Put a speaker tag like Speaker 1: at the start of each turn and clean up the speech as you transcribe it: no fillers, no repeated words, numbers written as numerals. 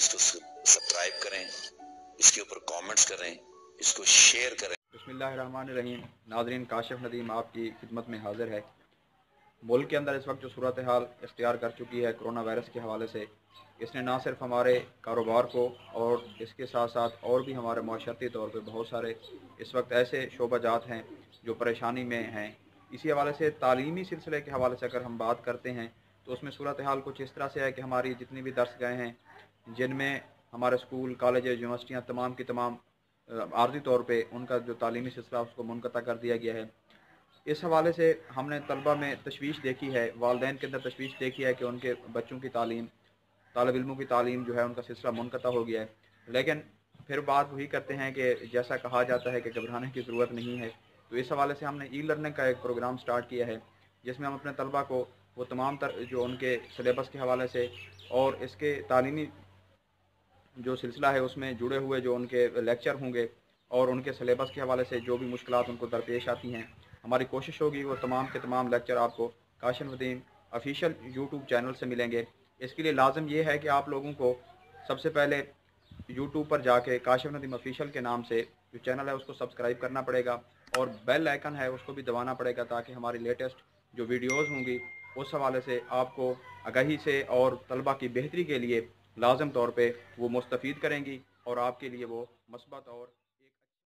Speaker 1: اس کو سبسکرائب کریں، اس کے اوپر کامنٹس کریں، اس کو شیئر کریں۔
Speaker 2: بسم اللہ الرحمن الرحیم۔ ناظرین، کاشف ندیم آپ کی خدمت میں حاضر ہے۔ ملک کے اندر اس وقت جو صورتحال اختیار کر چکی ہے کرونا وائرس کے حوالے سے، اس نے نہ صرف ہمارے کاروبار کو اور اس کے ساتھ ساتھ اور بھی ہمارے معاشرتی طور پہ بہت سارے اس وقت ایسے شعبہ جات ہیں جو پریشانی میں ہیں۔ اسی حوالے سے تعلیمی سلسلے کے حوالے سے اگر ہم بات کرتے ہیں تو اس میں صورتحال کچھ اس طرح سے ہے کہ ہماری جتنی بھی درس گاہیں ہیں، جن میں ہمارے اسکول، کالج، یونیورسٹیاں تمام کی تمام عارضی طور پہ ان کا جو تعلیمی سلسلہ اس کو منقطع کر دیا گیا ہے۔ اس حوالے سے ہم نے طلبہ میں تشویش دیکھی ہے، والدین کے اندر تشویش دیکھی ہے کہ ان کے بچوں کی تعلیم، طالب علموں کی تعلیم جو ہے ان کا سلسلہ منقطع ہو گیا ہے۔ لیکن پھر بات وہی کرتے ہیں کہ جیسا کہا جاتا ہے کہ گھبرانے کی ضرورت نہیں ہے، تو اس حوالے سے ہم نے ای لرننگ کا ایک پروگرام سٹارٹ کیا ہے، جس میں ہم اپنے طلبہ کو وہ تمام جو ان کے سلیبس کے حوالے سے اور اس کے تعلیمی جو سلسلہ ہے اس میں جڑے ہوئے جو ان کے لیکچر ہوں گے اور ان کے سلیبس کے حوالے سے جو بھی مشکلات ان کو درپیش آتی ہیں، ہماری کوشش ہوگی وہ تمام کے تمام لیکچر آپ کو Kashif Nadeem official YouTube channel سے ملیں گے۔ اس کے لیے لازم یہ ہے کہ آپ لوگوں کو سب سے پہلے یوٹیوب پر جا کے کاشف ندیم آفیشیل کے نام سے جو چینل ہے اس کو سبسکرائب کرنا پڑے گا اور بیل آئیکن ہے اس کو بھی دبانا پڑے گا، تاکہ ہماری لیٹسٹ جو ویڈیوز ہوں گی اس حوالے سے آپ کو آگاہی سے اور طلبہ کی بہتری کے لیے لازم طور پہ وہ مستفید کریں گی اور آپ کے لیے وہ مثبت اور